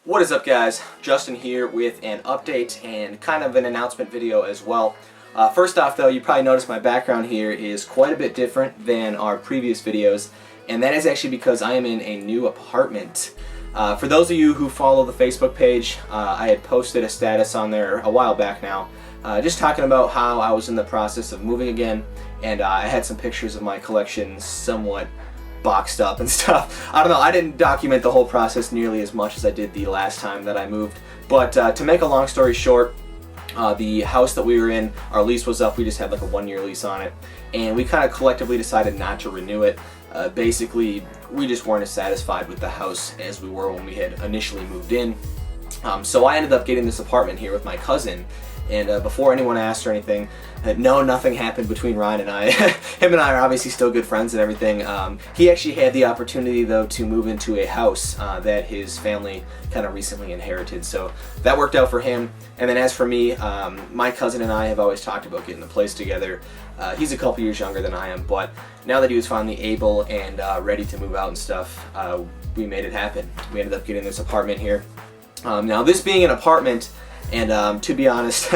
What is up, guys? Justin here with an update and kind of an announcement video as well. First off though, you probably noticed my background here is quite a bit different than our previous videos, and that is actually because I am in a new apartment. For those of you who follow the Facebook page, I had posted a status on there a while back now, just talking about how I was in the process of moving again, and I had some pictures of my collection somewhat boxed up and stuff. I don't know, I didn't document the whole process nearly as much as I did the last time that I moved, but to make a long story short, the house that we were in, our lease was up. We just had like a 1-year lease on it, and we kind of collectively decided not to renew it. Basically, we just weren't as satisfied with the house as we were when we had initially moved in. So I ended up getting this apartment here with my cousin, and before anyone asked or anything, no, nothing happened between Ryan and I. Him and I are obviously still good friends and everything. He actually had the opportunity though to move into a house that his family kind of recently inherited, so that worked out for him. And then as for me, my cousin and I have always talked about getting a place together. He's a couple years younger than I am, but now that he was finally able and ready to move out and stuff, we made it happen. We ended up getting this apartment here. Now, this being an apartment, and to be honest,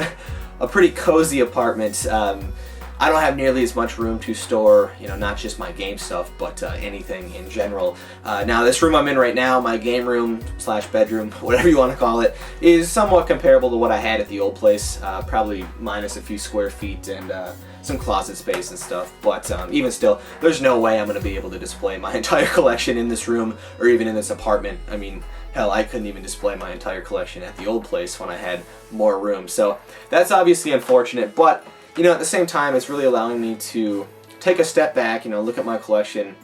a pretty cozy apartment. I don't have nearly as much room to store, you know, not just my game stuff, but anything in general. Now, this room I'm in right now, my game room / bedroom, whatever you want to call it, is somewhat comparable to what I had at the old place, probably minus a few square feet and some closet space and stuff. But even still, there's no way I'm going to be able to display my entire collection in this room or even in this apartment. I mean, hell, I couldn't even display my entire collection at the old place when I had more room. So that's obviously unfortunate, but you know, at the same time, it's really allowing me to take a step back, you know, look at my collection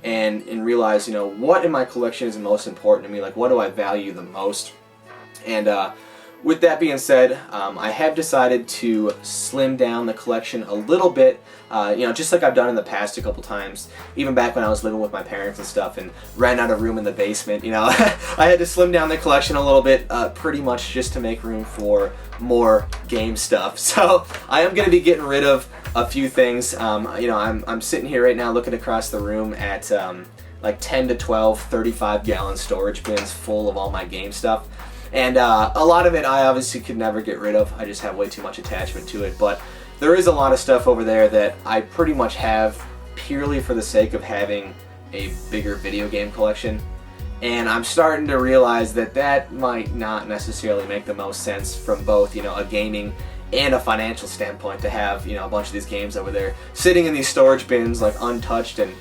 and realize, you know, what in my collection is most important to me, like what do I value the most. And with that being said, I have decided to slim down the collection a little bit, you know, just like I've done in the past a couple times, even back when I was living with my parents and stuff and ran out of room in the basement, you know. I had to slim down the collection a little bit, pretty much just to make room for more game stuff. So I am going to be getting rid of a few things. You know, I'm sitting here right now looking across the room at like 10 to 12 35-gallon storage bins full of all my game stuff. And a lot of it I obviously could never get rid of. I just have way too much attachment to it. But there is a lot of stuff over there that I pretty much have purely for the sake of having a bigger video game collection. And I'm starting to realize that that might not necessarily make the most sense from both, you know, a gaming and a financial standpoint, to have, you know, a bunch of these games over there sitting in these storage bins like untouched and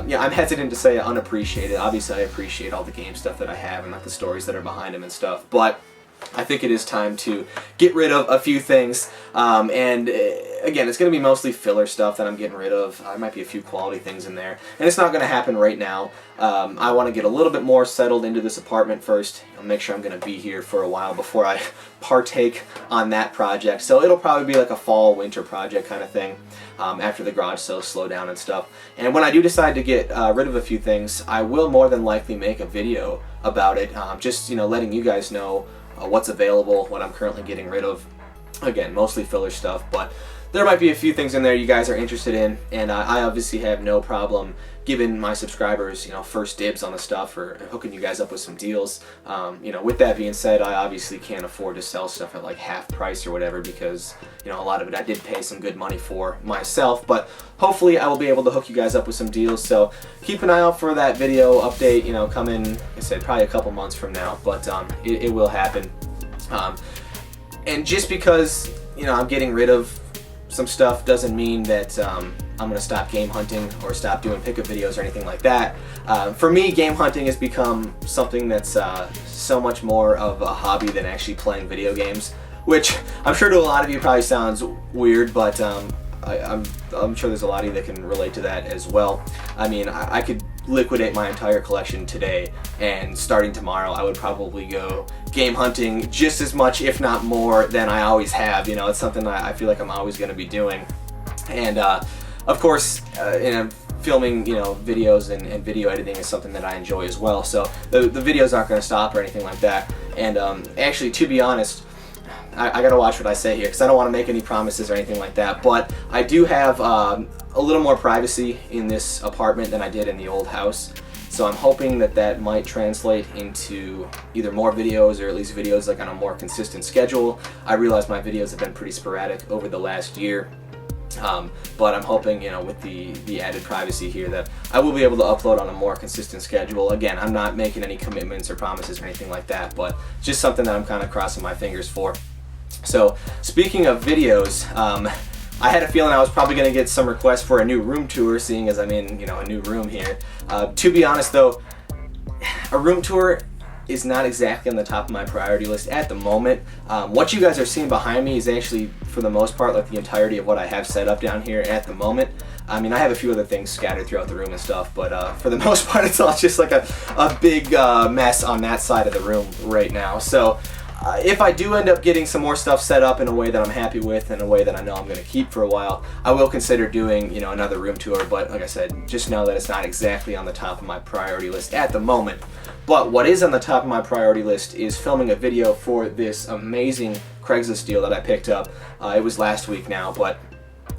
yeah, I'm hesitant to say unappreciated. Obviously, I appreciate all the game stuff that I have and like the stories that are behind them and stuff, but I think it is time to get rid of a few things. And again, it's going to be mostly filler stuff that I'm getting rid of. There might be a few quality things in there, and it's not going to happen right now. I want to get a little bit more settled into this apartment first. I'll make sure I'm going to be here for a while before I partake on that project. So it'll probably be like a fall, winter project kind of thing, after the garage sales slow down and stuff. And when I do decide to get rid of a few things, I will more than likely make a video about it, just, you know, letting you guys know what's available, what I'm currently getting rid of. Again, mostly filler stuff, but there might be a few things in there you guys are interested in, and I obviously have no problem giving my subscribers, you know, first dibs on the stuff or hooking you guys up with some deals. You know, with that being said, I obviously can't afford to sell stuff at like half price or whatever, because, you know, a lot of it I did pay some good money for myself, but hopefully I will be able to hook you guys up with some deals. So keep an eye out for that video update, you know, coming, like I said, probably a couple months from now, but it will happen. And just because, you know, I'm getting rid of some stuff doesn't mean that I'm going to stop game hunting or stop doing pickup videos or anything like that. For me, game hunting has become something that's so much more of a hobby than actually playing video games, which I'm sure to a lot of you probably sounds weird, but I'm sure there's a lot of you that can relate to that as well. I mean, I could liquidate my entire collection today, and starting tomorrow I would probably go game hunting just as much, if not more, than I always have. You know, it's something that I feel like I'm always going to be doing. And of course, filming, you know, videos and video editing is something that I enjoy as well, so the videos aren't going to stop or anything like that. And actually, to be honest, I gotta watch what I say here, because I don't want to make any promises or anything like that, but I do have a little more privacy in this apartment than I did in the old house. So I'm hoping that that might translate into either more videos, or at least videos like on a more consistent schedule. I realize my videos have been pretty sporadic over the last year. But I'm hoping, you know, with the added privacy here, that I will be able to upload on a more consistent schedule. Again, I'm not making any commitments or promises or anything like that, but just something that I'm kind of crossing my fingers for. So, speaking of videos, I had a feeling I was probably going to get some requests for a new room tour, seeing as I'm in, you know, a new room here. To be honest though, a room tour is not exactly on the top of my priority list at the moment. What you guys are seeing behind me is actually, for the most part, like the entirety of what I have set up down here at the moment. I mean, I have a few other things scattered throughout the room and stuff, but for the most part, it's all just like a big mess on that side of the room right now. So if I do end up getting some more stuff set up in a way that I'm happy with, in a way that I know I'm going to keep for a while, I will consider doing, you know, another room tour. But like I said, just know that it's not exactly on the top of my priority list at the moment. But what is on the top of my priority list is filming a video for this amazing Craigslist deal that I picked up. It was last week now, but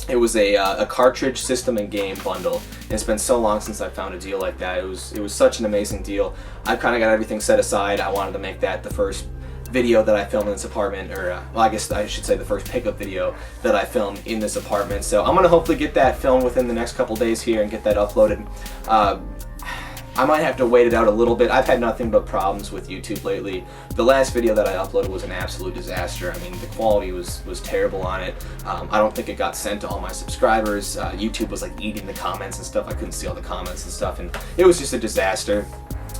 it was a cartridge system and game bundle. And it's been so long since I found a deal like that. It was such an amazing deal. I kind of got everything set aside. I wanted to make that the first video that I filmed in this apartment, or well, I guess I should say the first pickup video that I filmed in this apartment. So I'm gonna hopefully get that filmed within the next couple days here and get that uploaded. I might have to wait it out a little bit. I've had nothing but problems with YouTube lately. The last video that I uploaded was an absolute disaster. I mean, the quality was terrible on it. I don't think it got sent to all my subscribers. YouTube was like eating the comments and stuff. I couldn't see all the comments and stuff, and it was just a disaster.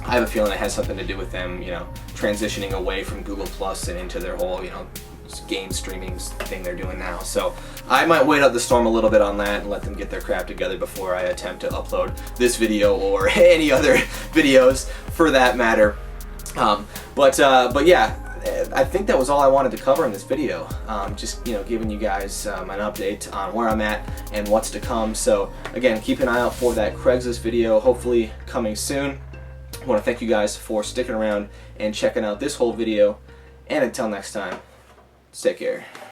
I have a feeling it has something to do with them, you know, transitioning away from Google Plus and into their whole, you know, game streaming thing they're doing now. So I might wait out the storm a little bit on that and let them get their crap together before I attempt to upload this video or any other videos for that matter. But yeah, I think that was all I wanted to cover in this video. Just, you know, giving you guys an update on where I'm at and what's to come. So again, keep an eye out for that Craigslist video, hopefully coming soon. I want to thank you guys for sticking around and checking out this whole video, and until next time, take care.